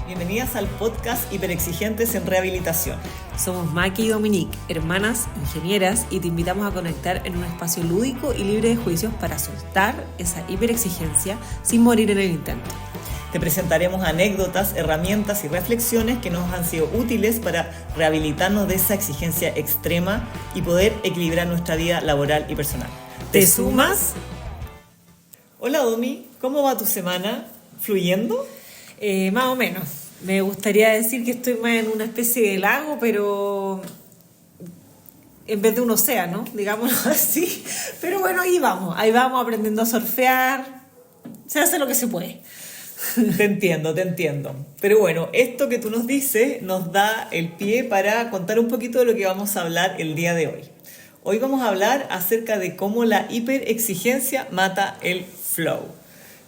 Bienvenidas al podcast Hiperexigentes en Rehabilitación. Somos Maki y Dominique, hermanas ingenieras, y te invitamos a conectar en un espacio lúdico y libre de juicios para soltar esa hiperexigencia sin morir en el intento. Te presentaremos anécdotas, herramientas y reflexiones que nos han sido útiles para rehabilitarnos de esa exigencia extrema y poder equilibrar nuestra vida laboral y personal. ¿Te sumas? Hola Domi, ¿cómo va tu semana? ¿Fluyendo? Más o menos. Me gustaría decir que estoy más en una especie de lago, pero en vez de un océano, digámoslo así. Pero bueno, ahí vamos aprendiendo a surfear. Se hace lo que se puede. Te entiendo. Pero bueno, esto que tú nos dices nos da el pie para contar un poquito de lo que vamos a hablar el día de hoy. Hoy vamos a hablar acerca de cómo la hiperexigencia mata el flow.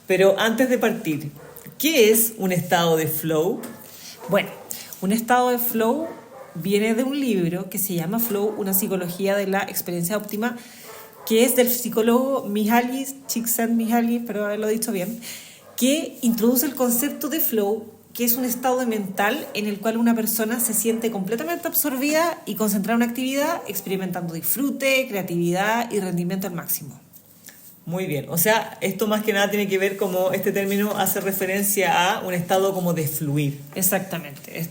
Pero antes de partir, ¿qué es un estado de flow? Bueno, un estado de flow viene de un libro que se llama Flow, una psicología de la experiencia óptima, que es del psicólogo Mihaly Csikszentmihalyi, espero haberlo dicho bien, que introduce el concepto de flow, que es un estado mental en el cual una persona se siente completamente absorbida y concentrada en una actividad, experimentando disfrute, creatividad y rendimiento al máximo. Muy bien, o sea, esto más que nada tiene que ver como este término hace referencia a un estado como de fluir. Exactamente.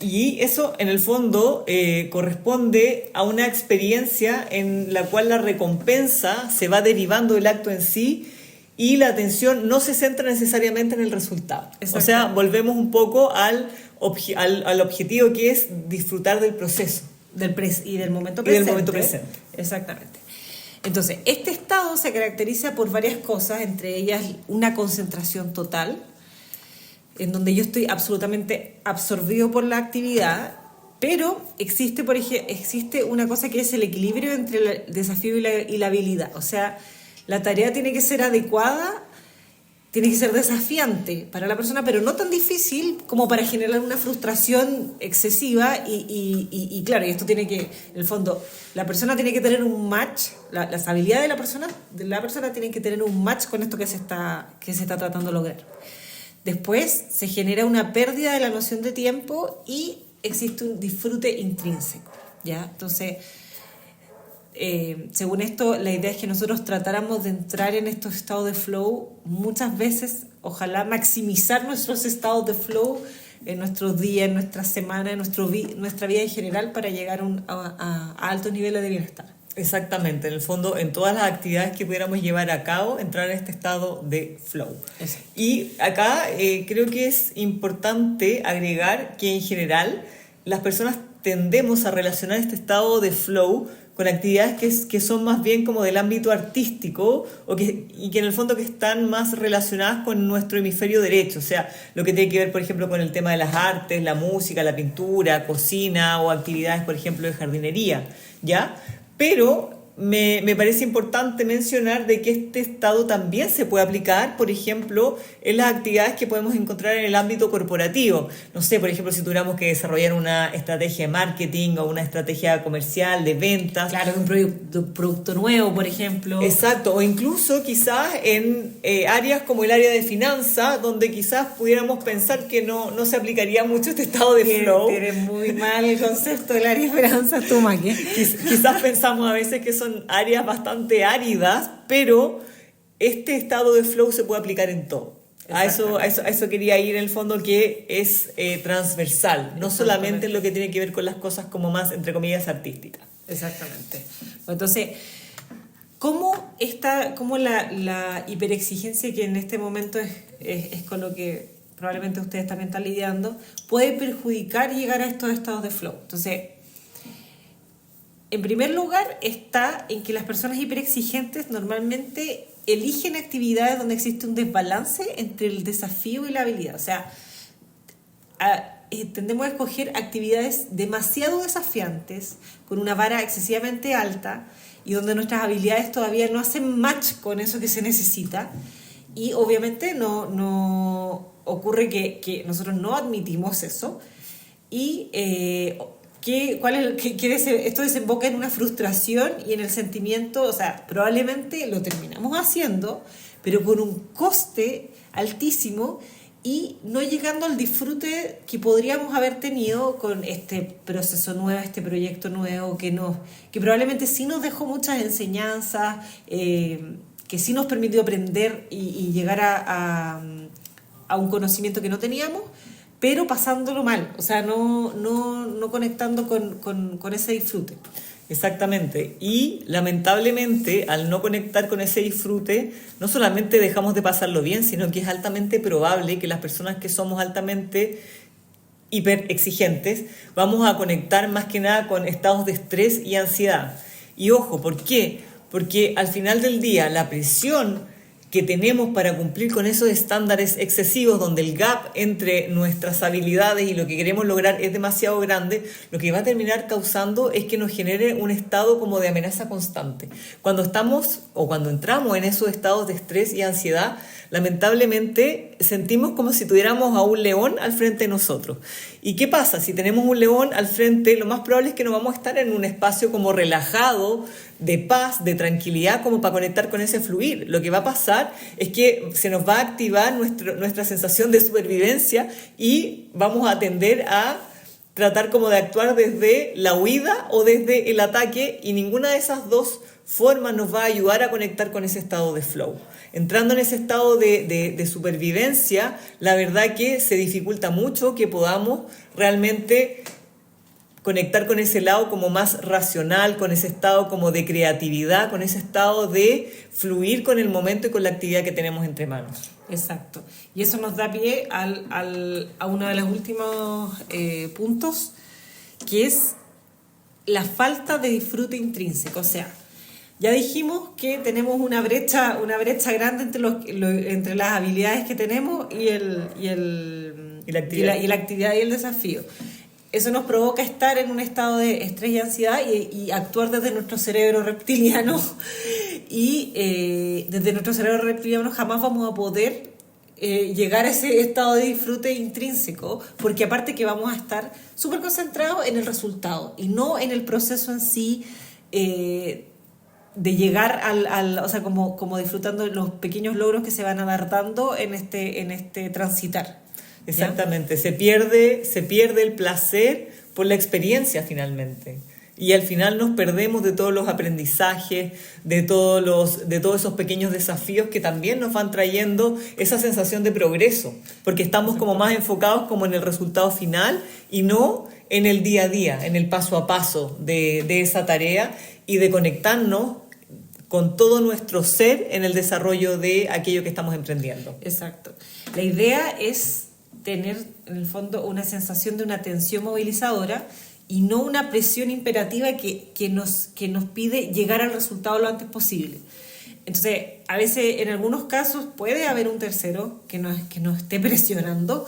Y eso en el fondo corresponde a una experiencia en la cual la recompensa se va derivando del acto en sí y la atención no se centra necesariamente en el resultado. O sea, volvemos un poco al objetivo que es disfrutar del proceso. Y del momento presente. Exactamente. Entonces, este estado se caracteriza por varias cosas, entre ellas una concentración total, en donde yo estoy absolutamente absorbido por la actividad, pero existe una cosa que es el equilibrio entre el desafío y la habilidad. O sea, la tarea tiene que ser adecuada, tiene que ser desafiante para la persona, pero no tan difícil como para generar una frustración excesiva y claro, y esto tiene que, en el fondo, la persona tiene que tener un match, las habilidades de la persona tienen que tener un match con esto que se está tratando de lograr. Después se genera una pérdida de la noción de tiempo y existe un disfrute intrínseco, ¿ya? Entonces, según esto, la idea es que nosotros tratáramos de entrar en estos estados de flow muchas veces, ojalá maximizar nuestros estados de flow en nuestros días, en nuestras semanas, en nuestra vida en general para llegar a altos niveles de bienestar. Exactamente, en el fondo, en todas las actividades que pudiéramos llevar a cabo, entrar en este estado de flow. Exacto. Y acá creo que es importante agregar que en general las personas tendemos a relacionar este estado de flow con actividades que son más bien como del ámbito artístico y que en el fondo que están más relacionadas con nuestro hemisferio derecho, o sea, lo que tiene que ver, por ejemplo, con el tema de las artes, la música, la pintura, cocina o actividades, por ejemplo, de jardinería, ¿ya? Pero me parece importante mencionar de que este estado también se puede aplicar, por ejemplo, en las actividades que podemos encontrar en el ámbito corporativo. No sé, por ejemplo, si tuviéramos que desarrollar una estrategia de marketing o una estrategia comercial de ventas. Claro, un producto nuevo, por ejemplo. Exacto, o incluso quizás en áreas como el área de finanzas, donde quizás pudiéramos pensar que no se aplicaría mucho este estado de flow. Tienes muy mal el concepto del área de finanzas, tú, Maki. Quizás pensamos a veces que son áreas bastante áridas, pero este estado de flow se puede aplicar en todo. A eso quería ir en el fondo, que es transversal, no solamente en lo que tiene que ver con las cosas como más, entre comillas, artísticas. Exactamente. Entonces, ¿cómo la hiperexigencia, que en este momento es con lo que probablemente ustedes también están lidiando, puede perjudicar llegar a estos estados de flow? Entonces, en primer lugar está en que las personas hiperexigentes normalmente eligen actividades donde existe un desbalance entre el desafío y la habilidad. O sea, tendemos a escoger actividades demasiado desafiantes, con una vara excesivamente alta y donde nuestras habilidades todavía no hacen match con eso que se necesita. Y obviamente no ocurre que nosotros no admitimos eso y esto desemboca en una frustración y en el sentimiento, o sea, probablemente lo terminamos haciendo, pero con un coste altísimo y no llegando al disfrute que podríamos haber tenido con este proceso nuevo, este proyecto nuevo que probablemente sí nos dejó muchas enseñanzas, que sí nos permitió aprender y llegar a un conocimiento que no teníamos, pero pasándolo mal, o sea, no conectando con ese disfrute. Exactamente. Y lamentablemente, al no conectar con ese disfrute, no solamente dejamos de pasarlo bien, sino que es altamente probable que las personas que somos altamente hiper exigentes vamos a conectar más que nada con estados de estrés y ansiedad. Y ojo, ¿por qué? Porque al final del día la presión que tenemos para cumplir con esos estándares excesivos donde el gap entre nuestras habilidades y lo que queremos lograr es demasiado grande, lo que va a terminar causando es que nos genere un estado como de amenaza constante. Cuando estamos o cuando entramos en esos estados de estrés y ansiedad, lamentablemente sentimos como si tuviéramos a un león al frente de nosotros. ¿Y qué pasa? Si tenemos un león al frente, lo más probable es que no vamos a estar en un espacio como relajado, de paz, de tranquilidad, como para conectar con ese fluir. Lo que va a pasar es que se nos va a activar nuestra sensación de supervivencia y vamos a tender a tratar como de actuar desde la huida o desde el ataque, y ninguna de esas dos formas nos va a ayudar a conectar con ese estado de flow. Entrando en ese estado de supervivencia, la verdad que se dificulta mucho que podamos realmente conectar con ese lado como más racional, con ese estado como de creatividad, con ese estado de fluir con el momento y con la actividad que tenemos entre manos. Exacto. Y eso nos da pie a uno de los últimos puntos, que es la falta de disfrute intrínseco. O sea, ya dijimos que tenemos una brecha grande entre las habilidades que tenemos y la actividad y el desafío. Eso nos provoca estar en un estado de estrés y ansiedad y actuar desde nuestro cerebro reptiliano. Y desde nuestro cerebro reptiliano jamás vamos a poder llegar a ese estado de disfrute intrínseco, porque aparte que vamos a estar súper concentrados en el resultado y no en el proceso en sí, de llegar o sea, como disfrutando de los pequeños logros que se van a dar dando en este transitar. Exactamente, se pierde el placer por la experiencia finalmente. Y al final nos perdemos de todos los aprendizajes, de todos esos pequeños desafíos que también nos van trayendo esa sensación de progreso, porque estamos como más enfocados como en el resultado final y no en el día a día, en el paso a paso de esa tarea y de conectarnos con todo nuestro ser en el desarrollo de aquello que estamos emprendiendo. Exacto. La idea es tener en el fondo una sensación de una tensión movilizadora y no una presión imperativa que nos pide llegar al resultado lo antes posible. Entonces, a veces en algunos casos puede haber un tercero que nos esté presionando,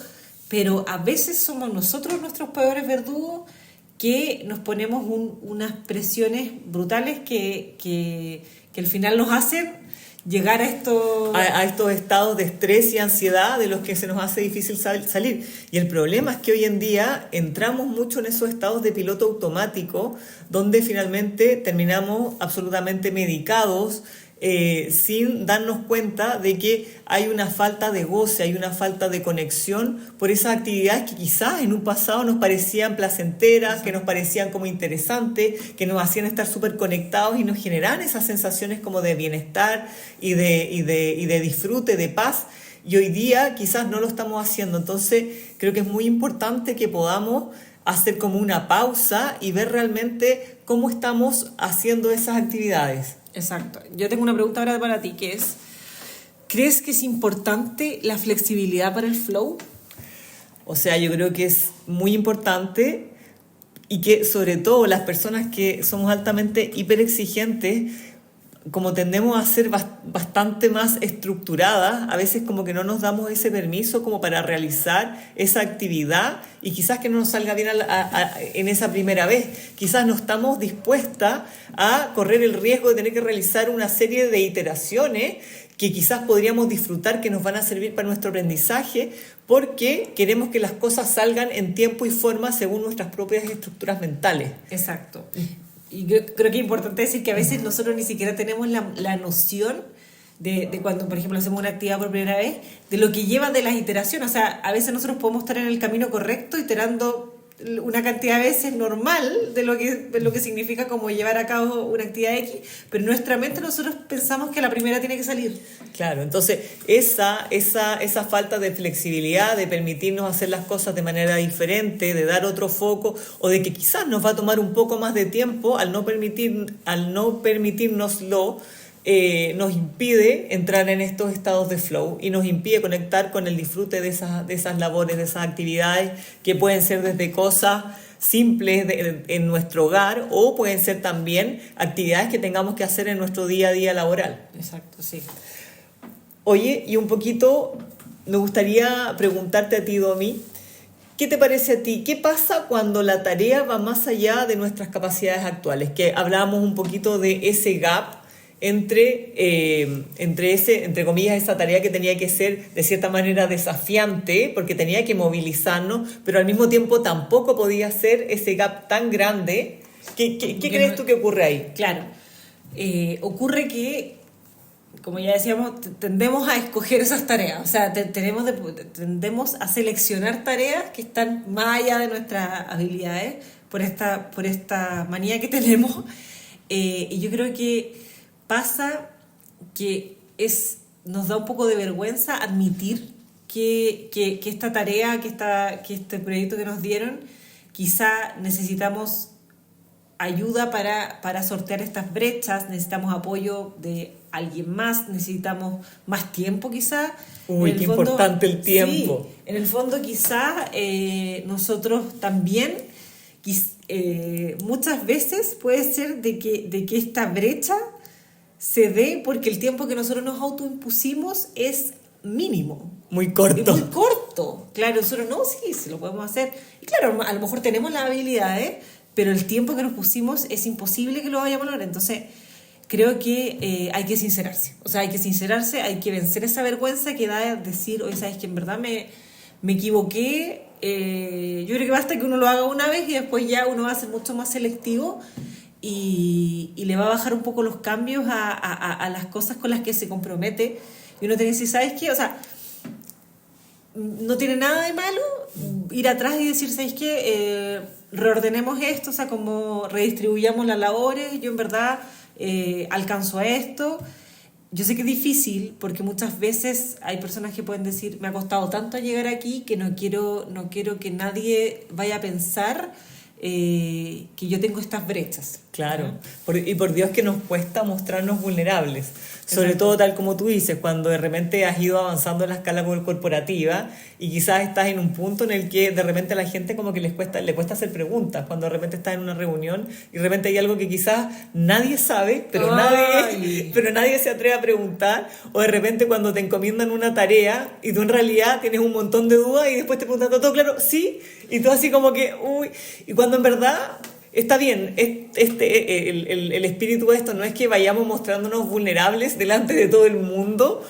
pero a veces somos nosotros nuestros peores verdugos, que nos ponemos unas presiones brutales que al final nos hacen llegar a estos estados de estrés y ansiedad de los que se nos hace difícil salir. Y el problema es que hoy en día entramos mucho en esos estados de piloto automático, donde finalmente terminamos absolutamente medicados, sin darnos cuenta de que hay una falta de goce, hay una falta de conexión por esas actividades que quizás en un pasado nos parecían placenteras, que nos parecían como interesantes, que nos hacían estar súper conectados y nos generaban esas sensaciones como de bienestar y de disfrute, de paz. Y hoy día quizás no lo estamos haciendo. Entonces creo que es muy importante que podamos hacer como una pausa y ver realmente cómo estamos haciendo esas actividades. Exacto. Yo tengo una pregunta ahora para ti, que es, ¿crees que es importante la flexibilidad para el flow? O sea, yo creo que es muy importante, y que sobre todo las personas que somos altamente hiperexigentes, como tendemos a ser bastante más estructuradas, a veces como que no nos damos ese permiso como para realizar esa actividad y quizás que no nos salga bien en esa primera vez. Quizás no estamos dispuestas a correr el riesgo de tener que realizar una serie de iteraciones que quizás podríamos disfrutar, que nos van a servir para nuestro aprendizaje, porque queremos que las cosas salgan en tiempo y forma según nuestras propias estructuras mentales. Exacto. Y creo que es importante decir que a veces nosotros ni siquiera tenemos la noción de cuando, por ejemplo, hacemos una actividad por primera vez, de lo que lleva de las iteraciones. O sea, a veces nosotros podemos estar en el camino correcto iterando una cantidad de veces normal de lo que significa como llevar a cabo una actividad X, pero en nuestra mente nosotros pensamos que la primera tiene que salir. Claro, entonces esa falta de flexibilidad, de permitirnos hacer las cosas de manera diferente, de dar otro foco, o de que quizás nos va a tomar un poco más de tiempo al no permitirnoslo, nos impide entrar en estos estados de flow y nos impide conectar con el disfrute de esas labores, de esas actividades que pueden ser desde cosas simples en nuestro hogar o pueden ser también actividades que tengamos que hacer en nuestro día a día laboral. Exacto, sí. Oye, y un poquito me gustaría preguntarte a ti, Domi, ¿qué te parece a ti? ¿Qué pasa cuando la tarea va más allá de nuestras capacidades actuales? Que hablábamos un poquito de ese gap entre comillas, esa tarea que tenía que ser de cierta manera desafiante, porque tenía que movilizarnos, pero al mismo tiempo tampoco podía ser ese gap tan grande. ¿Qué crees tú que ocurre ahí? Claro, ocurre que, como ya decíamos, tendemos a escoger esas tareas, o sea, tendemos a seleccionar tareas que están más allá de nuestras habilidades por esta manía que tenemos, y yo creo que pasa que nos da un poco de vergüenza admitir que esta tarea, que este proyecto que nos dieron, quizá necesitamos ayuda para sortear estas brechas, necesitamos apoyo de alguien más, necesitamos más tiempo quizá. Uy, qué importante el tiempo. Sí, en el fondo quizá nosotros también, muchas veces puede ser de que esta brecha se dé porque el tiempo que nosotros nos autoimpusimos es mínimo. Muy corto. Es muy corto. Claro, nosotros sí lo podemos hacer. Y claro, a lo mejor tenemos las habilidades, pero el tiempo que nos pusimos es imposible que lo vayamos a lograr. Entonces, creo que hay que sincerarse. O sea, hay que vencer esa vergüenza que da decir, oye, ¿sabes que en verdad me equivoqué? Yo creo que basta que uno lo haga una vez y después ya uno va a ser mucho más selectivo y le va a bajar un poco los cambios a las cosas con las que se compromete. Y uno tiene que decir, ¿sabes qué? O sea, no tiene nada de malo ir atrás y decir, ¿sabes qué? Reordenemos esto, o sea, como redistribuyamos las labores, yo en verdad alcanzo a esto. Yo sé que es difícil porque muchas veces hay personas que pueden decir, me ha costado tanto llegar aquí que no quiero que nadie vaya a pensar que yo tengo estas brechas. Claro, y por Dios que nos cuesta mostrarnos vulnerables, sobre Exacto. todo tal como tú dices, cuando de repente has ido avanzando en la escala corporativa y quizás estás en un punto en el que de repente a la gente como que le cuesta hacer preguntas, cuando de repente estás en una reunión y de repente hay algo que quizás nadie sabe, pero nadie se atreve a preguntar, o de repente cuando te encomiendan una tarea y tú en realidad tienes un montón de dudas y después te preguntan todo claro, sí, y tú así como que, uy, y cuando en verdad... Está bien, el espíritu de esto no es que vayamos mostrándonos vulnerables delante de todo el mundo,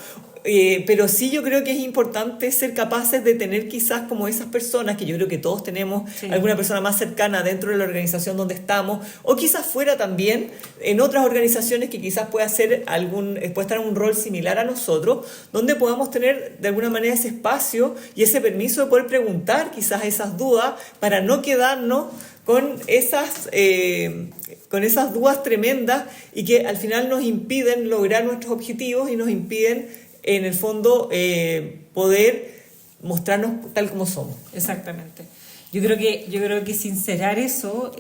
pero sí yo creo que es importante ser capaces de tener quizás como esas personas, que yo creo que todos tenemos alguna persona más cercana dentro de la organización donde estamos, o quizás fuera también en otras organizaciones que quizás pueda estar en un rol similar a nosotros, donde podamos tener de alguna manera ese espacio y ese permiso de poder preguntar quizás esas dudas para no quedarnos con esas dudas tremendas y que al final nos impiden lograr nuestros objetivos y nos impiden, en el fondo, poder mostrarnos tal como somos. Exactamente. Yo creo que sincerar eso,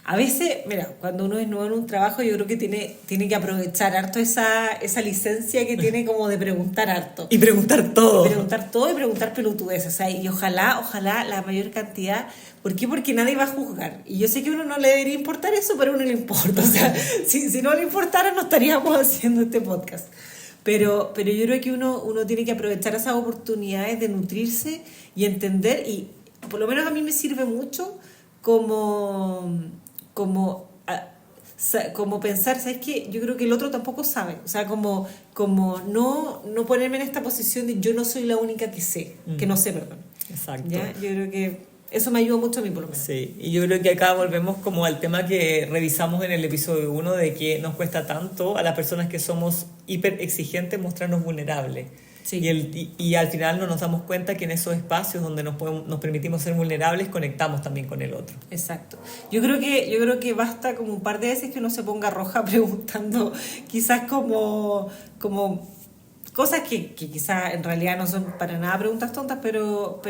a veces, mira, cuando uno es nuevo en un trabajo, yo creo que tiene que aprovechar harto esa licencia que tiene como de preguntar harto. Y preguntar todo. Y preguntar pelotudeces. O sea, y ojalá la mayor cantidad. ¿Por qué? Porque nadie va a juzgar. Y yo sé que a uno no le debería importar eso, pero a uno le importa. O sea, si no le importara, no estaríamos haciendo este podcast. Pero yo creo que uno tiene que aprovechar esas oportunidades de nutrirse y entender, y por lo menos a mí me sirve mucho como pensar, ¿sabes qué? Yo creo que el otro tampoco sabe. O sea, como no ponerme en esta posición de yo no soy la única que sé, que no sé, perdón. Exacto. ¿Ya? Yo creo que Eso me ayudó mucho a mí, por lo menos. Sí, y yo creo que acá volvemos como al tema que revisamos en el episodio 1 de que nos cuesta tanto a las personas que somos hiper exigentes mostrarnos vulnerables. Sí. Y al final no nos damos cuenta que en esos espacios donde nos permitimos ser vulnerables conectamos también con el otro. Exacto. Yo creo que basta como un par de veces que uno se ponga roja preguntando quizás como cosas que quizás en realidad no son para nada preguntas tontas, pero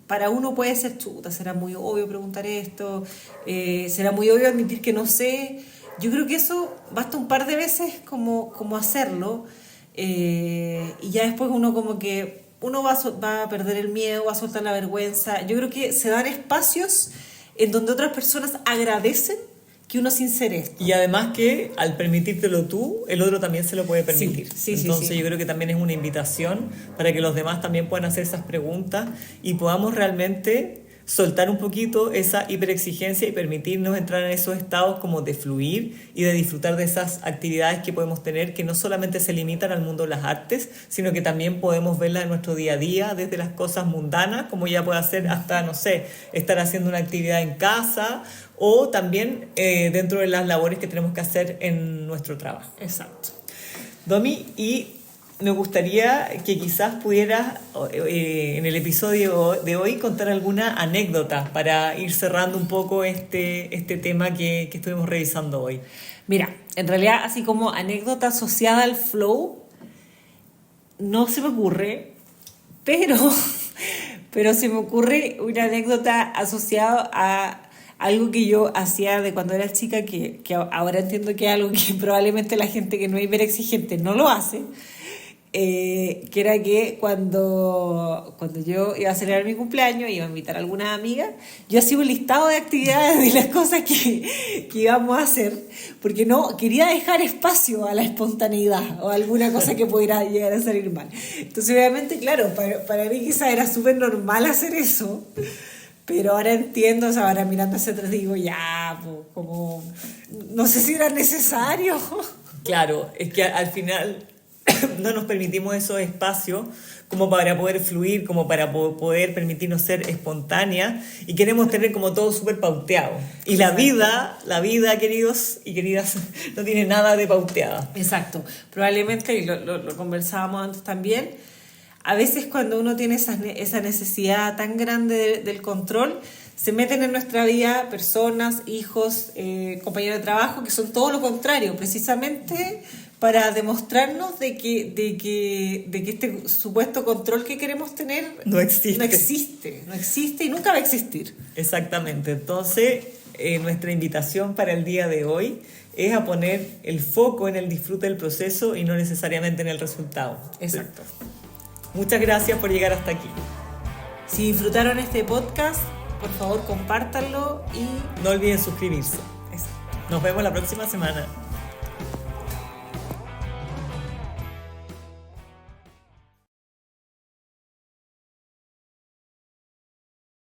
para uno puede ser chuta, será muy obvio preguntar esto, será muy obvio admitir que no sé. Yo creo que eso basta un par de veces como hacerlo, y ya después uno como que uno va a perder el miedo, va a soltar la vergüenza. Yo creo que se dan espacios en donde otras personas agradecen que uno sincere esto. Y además que al permitírtelo tú, el otro también se lo puede permitir. Sí, Entonces sí. yo creo que también es una invitación para que los demás también puedan hacer esas preguntas y podamos realmente soltar un poquito esa hiperexigencia y permitirnos entrar en esos estados como de fluir y de disfrutar de esas actividades que podemos tener, que no solamente se limitan al mundo de las artes, sino que también podemos verlas en nuestro día a día, desde las cosas mundanas, como ya puede ser hasta, no sé, estar haciendo una actividad en casa, o también dentro de las labores que tenemos que hacer en nuestro trabajo. Exacto. Domi, y me gustaría que quizás pudieras en el episodio de hoy contar alguna anécdota para ir cerrando un poco este tema que estuvimos revisando hoy. Mira, en realidad así como anécdota asociada al flow no se me ocurre, pero se me ocurre una anécdota asociada a algo que yo hacía de cuando era chica, que ahora entiendo que es algo que probablemente la gente que no es hiperexigente no lo hace, que era que cuando yo iba a celebrar mi cumpleaños, iba a invitar a alguna amiga, yo hacía un listado de actividades de las cosas que íbamos a hacer, porque no quería dejar espacio a la espontaneidad o alguna cosa que pudiera llegar a salir mal. Entonces obviamente, claro, para mí quizá era súper normal hacer eso, pero ahora entiendo, o sea, ahora mirando hacia atrás digo, ya, pues, como, no sé si era necesario. Claro, es que al final no nos permitimos esos espacios como para poder fluir, como para poder permitirnos ser espontáneas, y queremos tener como todo súper pauteado. Y la vida, queridos y queridas, no tiene nada de pauteada. Exacto. Probablemente, y lo conversábamos antes también, a veces cuando uno tiene esa necesidad tan grande del control, se meten en nuestra vida personas, hijos, compañeros de trabajo, que son todo lo contrario, precisamente para demostrarnos de que este supuesto control que queremos tener no existe y nunca va a existir. Exactamente. Entonces, nuestra invitación para el día de hoy es a poner el foco en el disfrute del proceso y no necesariamente en el resultado. Exacto. Muchas gracias por llegar hasta aquí. Si disfrutaron este podcast, por favor compártanlo y no olviden suscribirse. Exacto. Nos vemos la próxima semana.